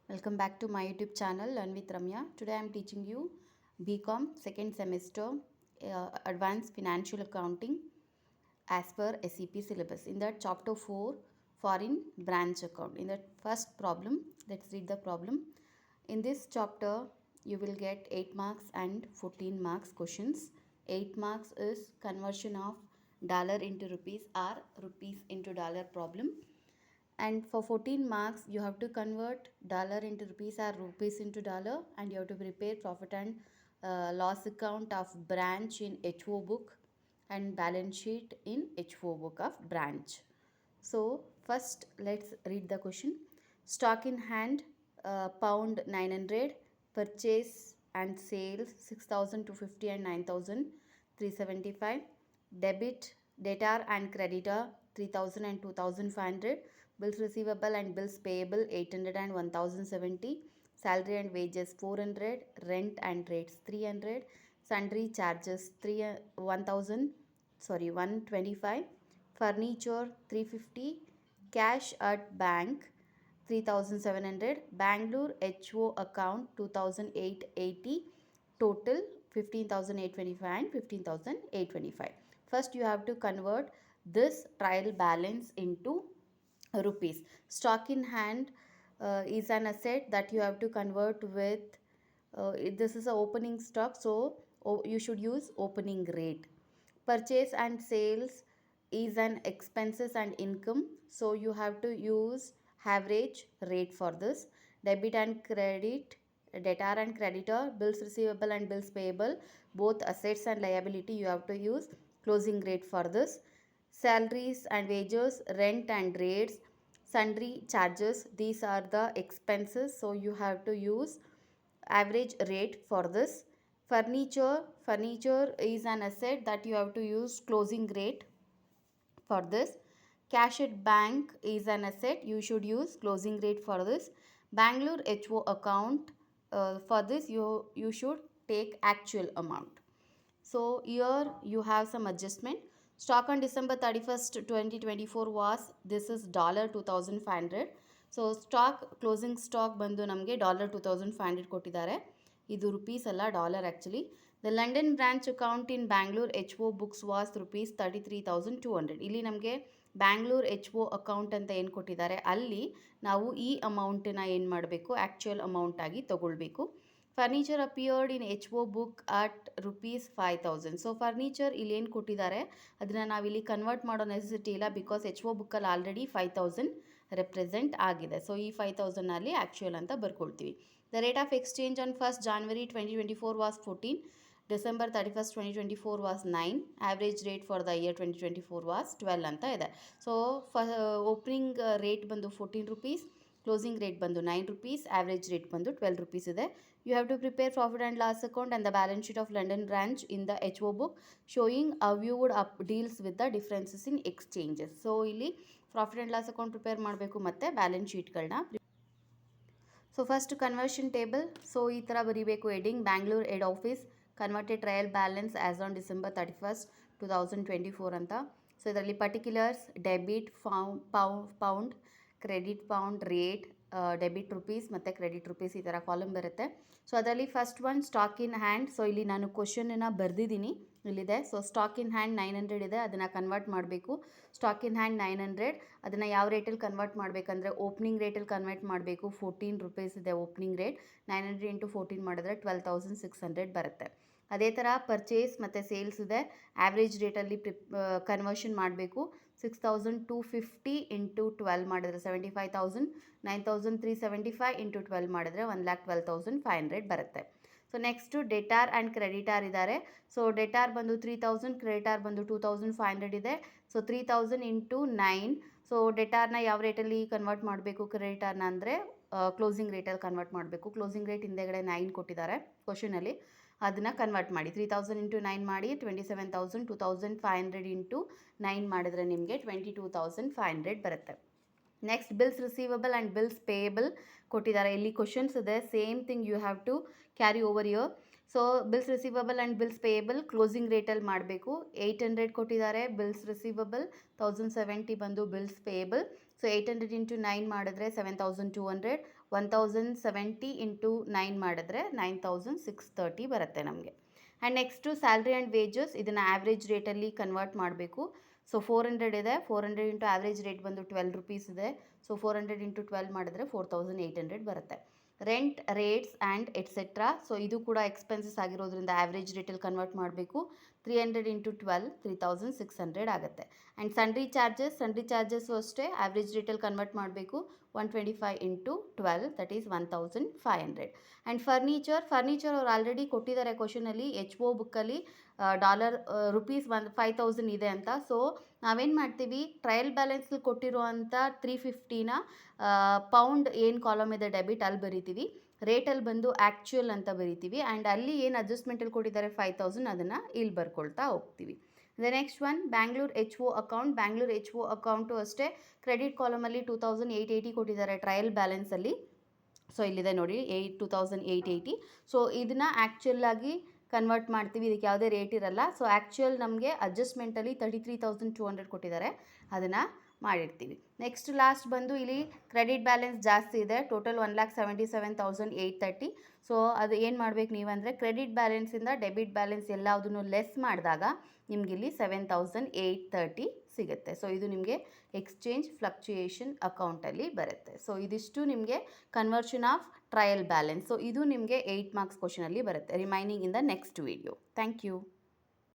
Welcome back to my YouTube channel Learn with Ramya. Today I am teaching you BCom second semester Advanced Financial Accounting as per SEP syllabus. In that chapter 4 foreign branch account. In that first problem, let's read the problem. In this chapter you will get 8 marks and 14 marks questions. 8 marks is conversion of dollar into rupees or rupees into dollar problem, and for 14 marks you have to convert dollar into rupees or rupees into dollar, and you have to prepare profit and loss account of branch in HO book and balance sheet in HO book of branch. So first let's read the question. Stock in hand, pound 900, purchase and sales 6250 and 9375, debit, debtor and creditor 3000 and 2500, bills receivable and bills payable 800 and 1070, salary and wages 400, rent and rates 300, sundry charges 125, furniture 350, cash at bank 3700, Bangalore HO account 2880, total 15825 and 15825. First you have to convert this trial balance into rupees. Stock in hand is an asset that you have to convert with this is a opening stock, so you should use opening rate. Purchase and sales is an expenses and income, so you have to use average rate for this. Debit and credit, debtor and creditor, bills receivable and bills payable, both assets and liability, you have to use closing rate for this. Salaries and wages, rent and rates, sundry charges, these are the expenses, so you have to use average rate for this. Furniture is an asset that you have to use closing rate for this. Cash at bank is an asset, you should use closing rate for this. Bangalore HO account, for this you should take actual amount. So here you have some adjustment. Stock on December 31st 2024 was, this is $2500. So stock closing stock ಬಂದು ನಮಗೆ $2500 ಕೊಟ್ಟಿದ್ದಾರೆ. ಇದು rupees ಅಲ್ಲ, dollar actually. The London branch account in Bangalore HO books was rupees 33,200. ಇಲ್ಲಿ ನಮಗೆ Bangalore HO account ಅಂತ ಏನು ಕೊಟ್ಟಿದ್ದಾರೆ, ಅಲ್ಲಿ ನಾವು ಈ ಅಮೌಂಟನ್ನ ಏನು ಮಾಡಬೇಕು, ಆ್ಯಕ್ಚುಯಲ್ ಅಮೌಂಟ್ ಆಗಿ ತೊಗೊಳ್ಬೇಕು. Furniture appeared in HO book at rupees 5000. So furniture ಇಲ್ಲಿ ಏನು ಕೊಟ್ಟಿದ್ದಾರೆ ಅದನ್ನು ನಾವಿಲ್ಲಿ ಕನ್ವರ್ಟ್ ಮಾಡೋ ನೆಸೆಸಿಟಿ ಇಲ್ಲ, ಬಿಕಾಸ್ HO ಬುಕ್ಕಲ್ಲಿ ಆಲ್ರೆಡಿ 5000 ರೆಪ್ರೆಸೆಂಟ್ ಆಗಿದೆ. ಸೊ ಈ 5000 ಆ್ಯಕ್ಚುಯಲ್ ಅಂತ ಬರ್ಕೊಳ್ತೀವಿ. The rate of exchange on 1st January 2024 was 14, December 31st 2024 was 9, average rate for the year 2024 was 12 ಅಂತ ಇದೆ. ಸೊ ಓಪನಿಂಗ್ ರೇಟ್ ಬಂದು 14 rupees, ಕ್ಲೋಸಿಂಗ್ ರೇಟ್ ಬಂದು 9 rupees, ಆವ್ರೇಜ್ ರೇಟ್ ಬಂದು 12 rupees ಇದೆ. You have to prepare profit and loss account and the balance sheet of London branch in the HO book showing how you would deals with the differences in exchanges. So ಇಲ್ಲಿ profit and loss account prepare ಮಾಡಬೇಕು ಮತ್ತು balance ಶೀಟ್ಗಳನ್ನ. So first conversion table. So ಈ ಥರ ಬರೀಬೇಕು. Heading Bangalore head office converted trial balance as on December 31st 2024 ಅಂತ. ಸೊ ಇದರಲ್ಲಿ particulars, debit pound, credit pound, rate, debit rupees ಮತ್ತು ಕ್ರೆಡಿಟ್ ರುಪೀಸ್, ಈ ಥರ ಕಾಲಮ್ ಬರುತ್ತೆ. ಸೊ ಅದರಲ್ಲಿ first one stock in hand. So ಇಲ್ಲಿ ನಾನು ಕ್ವಶನನ್ನು ಬರೆದಿದ್ದೀನಿ, ಇಲ್ಲಿದೆ. ಸೊ ಸ್ಟಾಕ್ ಇನ್ ಹ್ಯಾಂಡ್ 900 ಇದೆ, ಅದನ್ನು ಕನ್ವರ್ಟ್ ಮಾಡಬೇಕು. ಸ್ಟಾಕ್ ಇನ್ ಹ್ಯಾಂಡ್ 900, ಅದನ್ನು ಯಾವ ರೇಟಲ್ಲಿ ಕನ್ವರ್ಟ್ ಮಾಡಬೇಕಂದ್ರೆ ಓಪನಿಂಗ್ ರೇಟಲ್ಲಿ ಕನ್ವರ್ಟ್ ಮಾಡಬೇಕು. 14 rupees ಇದೆ ಓಪನಿಂಗ್ ರೇಟ್. 900 into 14 ಮಾಡಿದ್ರೆ 12,600 ಬರುತ್ತೆ. ಅದೇ ಥರ ಪರ್ಚೇಸ್ ಮತ್ತು ಸೇಲ್ಸ್ ಇದೆ, ಆ್ಯಾವ್ರೇಜ್ ರೇಟಲ್ಲಿ ಕನ್ವರ್ಷನ್ ಮಾಡಬೇಕು. 6250 into 12 ಮಾಡಿದ್ರೆ 75,000, 9375 into 12 ಮಾಡಿದ್ರೆ 1,12,500 ಬರುತ್ತೆ. So next debtor and creditor ಇದ್ದಾರೆ. ಸೊ ಡೆಟಾರ್ ಬಂದು 3000, ಕ್ರೆಡಿಟಾರ್ ಬಂದು 2500 ಇದೆ. So 3000 into 9. ಸೊ ಡೆಟಾರ್ನ ಯಾವ ರೇಟಲ್ಲಿ ಕನ್ವರ್ಟ್ ಮಾಡಬೇಕು, ಕ್ರೆಡಿಟಾರ್ನ ಅಂದರೆ ಕ್ಲೋಸಿಂಗ್ ರೇಟಲ್ಲಿ ಕನ್ವರ್ಟ್ ಮಾಡಬೇಕು. ಕ್ಲೋಸಿಂಗ್ ರೇಟ್ ಹಿಂದೆಗಡೆ 9 ಕೊಟ್ಟಿದ್ದಾರೆ ಕ್ವಶನಲ್ಲಿ, ಅದನ್ನು ಕನ್ವರ್ಟ್ ಮಾಡಿ. 3000 into 9 ಮಾಡಿ 27,000, 2500 into 9 ಮಾಡಿದ್ರೆ ನಿಮಗೆ 22,500 ಬರುತ್ತೆ. Next bills receivable and bills payable ಕೊಟ್ಟಿದ್ದಾರೆ. ಇಲ್ಲಿ ಕ್ವಶನ್ಸ್ ಇದೆ, same thing you have to carry over year. So bills receivable and bills payable closing ರೇಟಲ್ಲಿ ಮಾಡಬೇಕು. 800 ಕೊಟ್ಟಿದ್ದಾರೆ ಬಿಲ್ಸ್ ರಿಸೀವಬಲ್, 1070 ಬಂದು ಬಿಲ್ಸ್ ಪೇಯಬಲ್. ಸೊ 800 into 9 ಮಾಡಿದ್ರೆ 7,200, 1070 ಇಂಟು 9 ಮಾಡಿದ್ರೆ 9630 ಬರುತ್ತೆ ನಮಗೆ. And next salary and wages, ಇದನ್ನು ಆ್ಯಾವ್ರೇಜ್ ರೇಟಲ್ಲಿ ಕನ್ವರ್ಟ್ ಮಾಡಬೇಕು. ಸೊ 400 ಇದೆ, 400 ಇಂಟು ಆ್ಯಾವ್ರೇಜ್ ರೇಟ್ ಬಂದು 12 ರುಪೀಸ್ ಇದೆ. ಸೊ 400 ಇಂಟು 12 ಮಾಡಿದ್ರೆ 4800 ಬರುತ್ತೆ. Rent, rates and et cetera, so ಇದು ಕೂಡ ಎಕ್ಸ್ಪೆನ್ಸಸ್ ಆಗಿರೋದ್ರಿಂದ ಆ್ಯಾವ್ರೇಜ್ ರೇಟಲ್ಲಿ ಕನ್ವರ್ಟ್ ಮಾಡಬೇಕು. 300 ಇಂಟು 12 3600 ಆಗುತ್ತೆ. ಆ್ಯಂಡ್ ಸನ್ರಿ ಚಾರ್ಜಸ್ಸು ಅಷ್ಟೇ ಆ್ಯಾವ್ರೇಜ್ ರೇಟಲ್ಲಿ ಕನ್ವರ್ಟ್ ಮಾಡಬೇಕು. 125 into 12 that is 1500. And furniture ಅವ್ರು ಆಲ್ರೆಡಿ ಕೊಟ್ಟಿದ್ದಾರೆ ಕ್ವಶನಲ್ಲಿ, HO ಬುಕ್ಕಲ್ಲಿ ರುಪೀಸ್ 5000 ಇದೆ ಅಂತ. ಸೊ ನಾವೇನು ಮಾಡ್ತೀವಿ, ಟ್ರಯಲ್ ಬ್ಯಾಲೆನ್ಸಲ್ಲಿ ಕೊಟ್ಟಿರುವಂಥ 350ನ ಪೌಂಡ್ ಏನು ಕಾಲಮ್ ಇದೆ ಡೆಬಿಟ್ ಅಲ್ಲಿ ಬರಿತೀವಿ, ರೇಟಲ್ಲಿ ಬಂದು ಆ್ಯಕ್ಚುಯಲ್ ಅಂತ ಬರಿತೀವಿ. ಆ್ಯಂಡ್ ಅಲ್ಲಿ ಏನು ಅಡ್ಜಸ್ಟ್ಮೆಂಟಲ್ಲಿ ಕೊಟ್ಟಿದ್ದಾರೆ 5000 ಅದನ್ನು ಇಲ್ಲಿ ಬರ್ಕೊಳ್ತಾ ಹೋಗ್ತೀವಿ. The next one Bangalore HO account. Bangalore HO account ಅಷ್ಟೇ ಕ್ರೆಡಿಟ್ ಕಾಲಮಲ್ಲಿ 2880 ಕೊಟ್ಟಿದ್ದಾರೆ ಟ್ರಯಲ್ ಬ್ಯಾಲೆನ್ಸಲ್ಲಿ. ಸೊ ಇಲ್ಲಿದೆ ನೋಡಿ 2880. ಸೊ ಇದನ್ನು ಆ್ಯಕ್ಚುಯಲ್ಲಾಗಿ ಕನ್ವರ್ಟ್ ಮಾಡ್ತೀವಿ, ಇದಕ್ಕೆ ಯಾವುದೇ ರೇಟ್ ಇರಲ್ಲ. ಸೊ ಆ್ಯಕ್ಚುಯಲ್ ನಮಗೆ ಅಡ್ಜಸ್ಟ್ಮೆಂಟಲ್ಲಿ 33,200 ಕೊಟ್ಟಿದ್ದಾರೆ, ಅದನ್ನು ಮಾಡಿರ್ತೀವಿ. ನೆಕ್ಸ್ಟ್ ಲಾಸ್ಟ್ ಬಂದು ಇಲ್ಲಿ ಕ್ರೆಡಿಟ್ ಬ್ಯಾಲೆನ್ಸ್ ಜಾಸ್ತಿ ಇದೆ, ಟೋಟಲ್ 1,77,830. ಸೊ ಅದು ಏನು ಮಾಡಬೇಕು ನೀವಂದರೆ, ಕ್ರೆಡಿಟ್ ಬ್ಯಾಲೆನ್ಸಿಂದ ಡೆಬಿಟ್ ಬ್ಯಾಲೆನ್ಸ್ ಎಲ್ಲದನ್ನು ಲೆಸ್ ಮಾಡಿದಾಗ ನಿಮಗಿಲ್ಲಿ 7,830 ಸಿಗುತ್ತೆ. ಸೊ ಇದು ನಿಮಗೆ ಎಕ್ಸ್ಚೇಂಜ್ ಫ್ಲಕ್ಚುಯೇಷನ್ ಅಕೌಂಟಲ್ಲಿ ಬರುತ್ತೆ. ಸೊ ಇದಿಷ್ಟು ನಿಮಗೆ conversion of trial balance. So ಇದು ನಿಮಗೆ 8 ಮಾರ್ಕ್ಸ್ ಕ್ವಶನಲ್ಲಿ ಬರುತ್ತೆ. Remaining in the next video. Thank you.